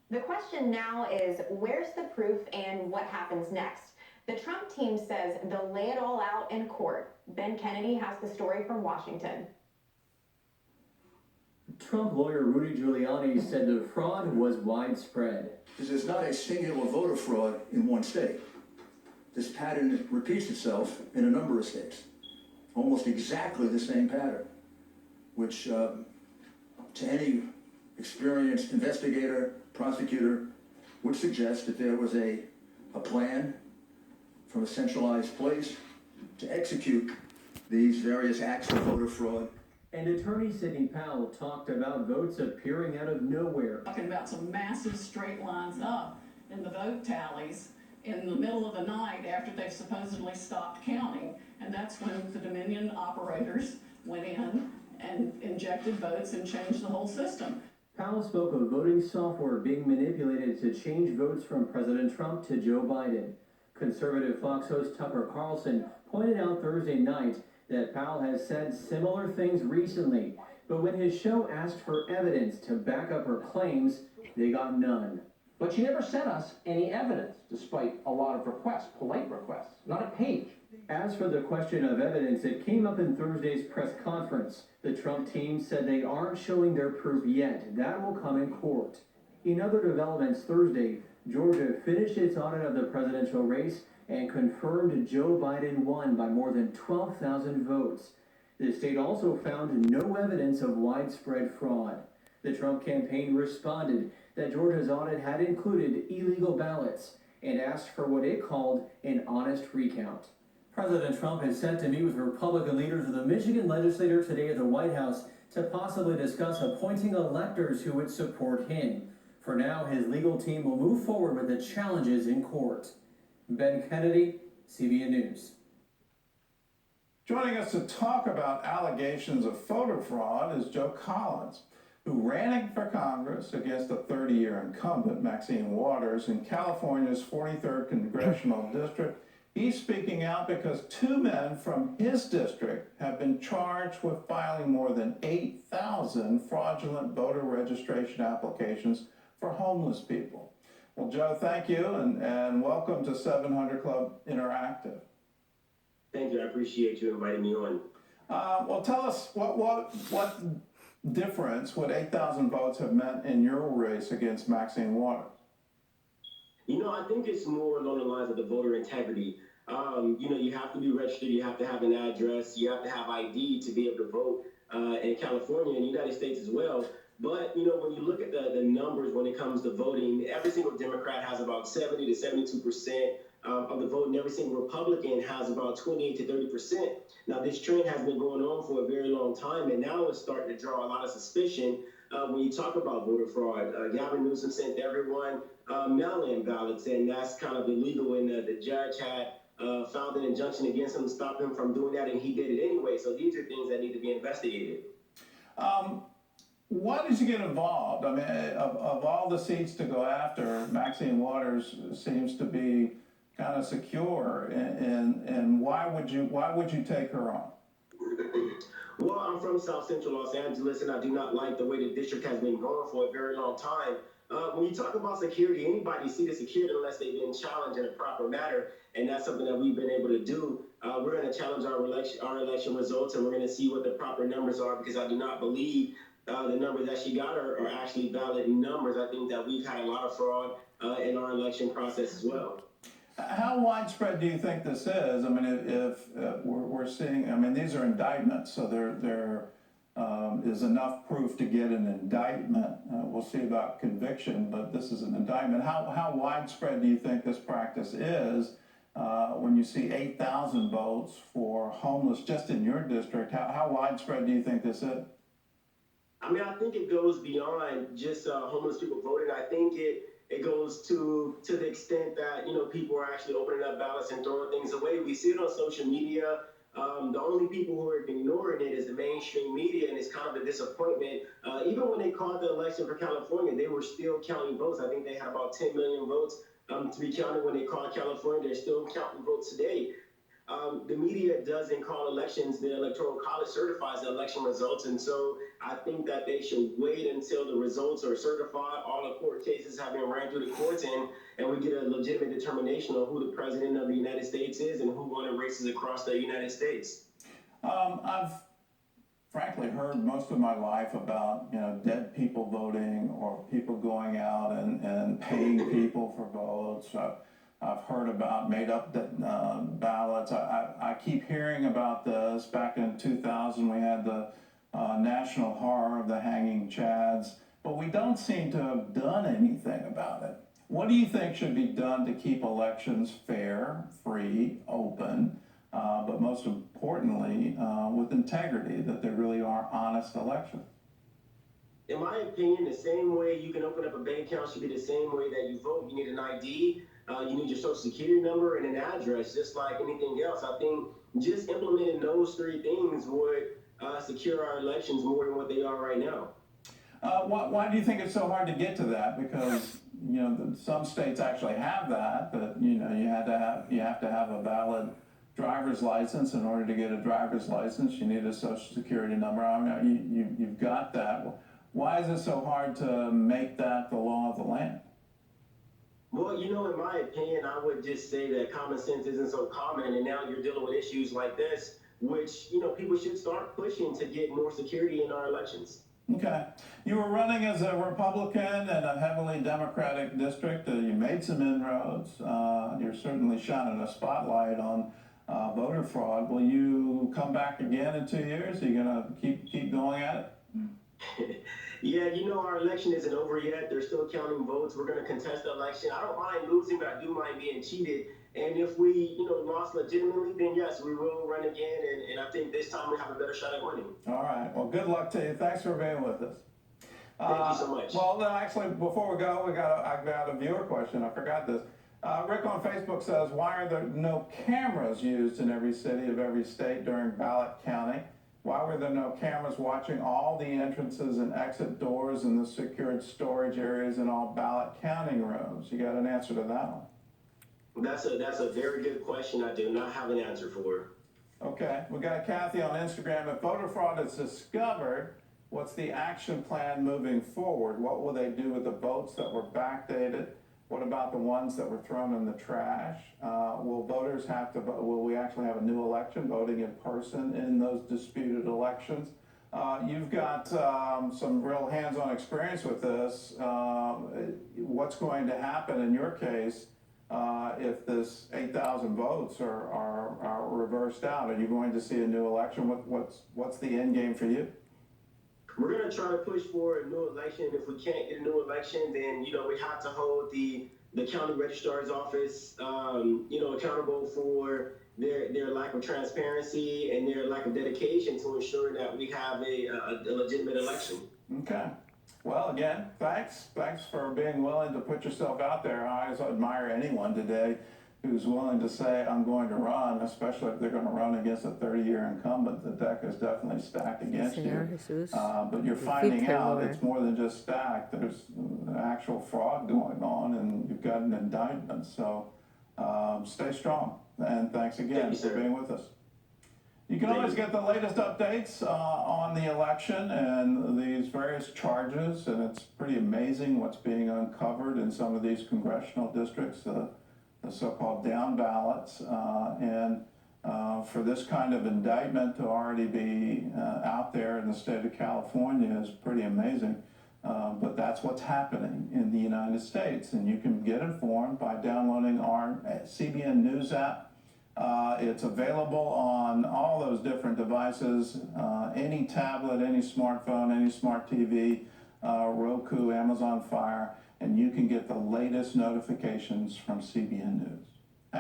The question now is, where's the proof and what happens next? The Trump team says they'll lay it all out in court. Ben Kennedy has the story from Washington. Trump lawyer Rudy Giuliani said the fraud was widespread. This is not a singular voter fraud in one state. This pattern repeats itself in a number of states. Almost exactly the same pattern, which to any experienced investigator, prosecutor, would suggest that there was a plan from a centralized place to execute these various acts of voter fraud. And attorney Sidney Powell talked about votes appearing out of nowhere. Talking about some massive straight lines up in the vote tallies in the middle of the night after they've supposedly stopped counting. And that's when the Dominion operators went in and injected votes and changed the whole system. Powell spoke of voting software being manipulated to change votes from President Trump to Joe Biden. Conservative Fox host Tucker Carlson pointed out Thursday night that Powell has said similar things recently, but when his show asked for evidence to back up her claims, they got none. But she never sent us any evidence, despite a lot of requests, polite requests, not a page. As for the question of evidence, it came up in Thursday's press conference. The Trump team said they aren't showing their proof yet. That will come in court. In other developments Thursday, Georgia finished its audit of the presidential race and confirmed Joe Biden won by more than 12,000 votes. The state also found no evidence of widespread fraud. The Trump campaign responded that Georgia's audit had included illegal ballots and asked for what it called an honest recount. President Trump is set to meet with Republican leaders of the Michigan legislature today at the White House to possibly discuss appointing electors who would support him. For now, his legal team will move forward with the challenges in court. Ben Kennedy, CBN News. Joining us to talk about allegations of voter fraud is Joe Collins, who ran for Congress against a 30-year incumbent, Maxine Waters, in California's 43rd Congressional District. He's speaking out because two men from his district have been charged with filing more than 8,000 fraudulent voter registration applications for homeless people. Well, Joe, thank you, and welcome to 700 Club Interactive. Thank you. I appreciate you inviting me on. Well, tell us what difference would 8,000 votes have meant in your race against Maxine Waters? You know, I think it's more along the lines of the voter integrity. You know, you have to be registered, you have to have an address, you have to have ID to be able to vote in California and the United States as well. But, you know, when you look at the numbers when it comes to voting, every single Democrat has about 70 to 72% of the vote, and every single Republican has about 28 to 30%. Now, this trend has been going on for a very long time, and now it's starting to draw a lot of suspicion when you talk about voter fraud. Gavin Newsom sent everyone mail-in ballots, and that's kind of illegal, and the judge had filed an injunction against him to stop him from doing that, and he did it anyway. So these are things that need to be investigated. Why did you get involved? I mean, of all the seats to go after, Maxine Waters seems to be kind of secure, and why would you take her on? Well, I'm from South Central Los Angeles, and I do not like the way the district has been going for a very long time. When you talk about security, anybody see the security unless they've been challenged in a proper manner, and that's something that we've been able to do. We're going to challenge our election results, and we're going to see what the proper numbers are, because I do not believe the numbers that she got are actually valid numbers. I think that we've had a lot of fraud in our election process as well. How widespread do you think this is? I mean, if we're seeing, I mean, these are indictments, so there is enough proof to get an indictment. We'll see about conviction, but this is an indictment. How widespread do you think this practice is when you see 8,000 votes for homeless just in your district? How widespread do you think this is? I mean, I think it goes beyond just homeless people voting. I think it goes to the extent that, you know, people are actually opening up ballots and throwing things away. We see it on social media. The only people who are ignoring it is the mainstream media, and it's kind of a disappointment. Even when they called the election for California, they were still counting votes. I think they had about 10 million votes to be counted when they called California. They're still counting votes today. The media doesn't call elections. The Electoral College certifies the election results, and so I think that they should wait until the results are certified, all the court cases have been ran through the courts, and we get a legitimate determination of who the president of the United States is and who won the races across the United States. I've frankly heard most of my life about, dead people voting or people going out and paying people for votes. I've heard about made up ballots. I keep hearing about this. Back in 2000, we had the national horror of the hanging chads, but we don't seem to have done anything about it. What do you think should be done to keep elections fair, free, open, but most importantly, with integrity, that they really are honest elections? In my opinion, the same way you can open up a bank account should be the same way that you vote. You need an ID, you need your social security number and an address, just like anything else. I think just implementing those three things would secure our elections more than what they are right now. Why do you think it's so hard to get to that? Because some states actually have that. You have to have a valid driver's license. In order to get a driver's license, you need a social security number. I mean, you've got that. Why is it so hard to make that the law of the land? Well, in my opinion, I would just say that common sense isn't so common, and now you're dealing with issues like this, which, people should start pushing to get more security in our elections. Okay. You were running as a Republican in a heavily Democratic district. You made some inroads. You're certainly shining a spotlight on voter fraud. Will you come back again in 2 years? Are you going to keep going at it? Yeah, our election isn't over yet. They're still counting votes. We're going to contest the election. I don't mind losing, but I do mind being cheated. And if we, lost legitimately, then yes, we will run again. And I think this time we have a better shot at winning. All right. Well, good luck to you. Thanks for being with us. Thank you so much. Well, no, actually, before we go, I've got a viewer question. I forgot this. Rick on Facebook says, why are there no cameras used in every city of every state during ballot counting? Why were there no cameras watching all the entrances and exit doors and the secured storage areas in all ballot counting rooms? You got an answer to that one? That's a very good question. I do not have an answer for. Okay, we got Kathy on Instagram. If voter fraud is discovered, what's the action plan moving forward? What will they do with the votes that were backdated? What about the ones that were thrown in the trash? Will voters have to, will we actually have a new election, voting in person in those disputed elections? You've got some real hands-on experience with this. What's going to happen in your case if this 8,000 votes are reversed out? Are you going to see a new election? What's the end game for you? We're going to try to push for a new election. If we can't get a new election, then, we have to hold the county registrar's office, accountable for their lack of transparency and their lack of dedication to ensuring that we have a legitimate election. Okay. Well, again, thanks. Thanks for being willing to put yourself out there. I always admire anyone today who's willing to say, I'm going to run, especially if they're going to run against a 30-year incumbent. The deck is definitely stacked against you. But you're finding out it's more than just stacked. There's actual fraud going on, and you've got an indictment. So stay strong. And thanks again for being with us. You can always get the latest updates on the election and these various charges, and it's pretty amazing what's being uncovered in some of these congressional districts, the so-called down ballots, and for this kind of indictment to already be out there in the state of California is pretty amazing. But that's what's happening in the United States, and you can get informed by downloading our CBN News app. It's available on all those different devices, any tablet, any smartphone, any smart TV, Roku, Amazon Fire, and you can get the latest notifications from CBN News.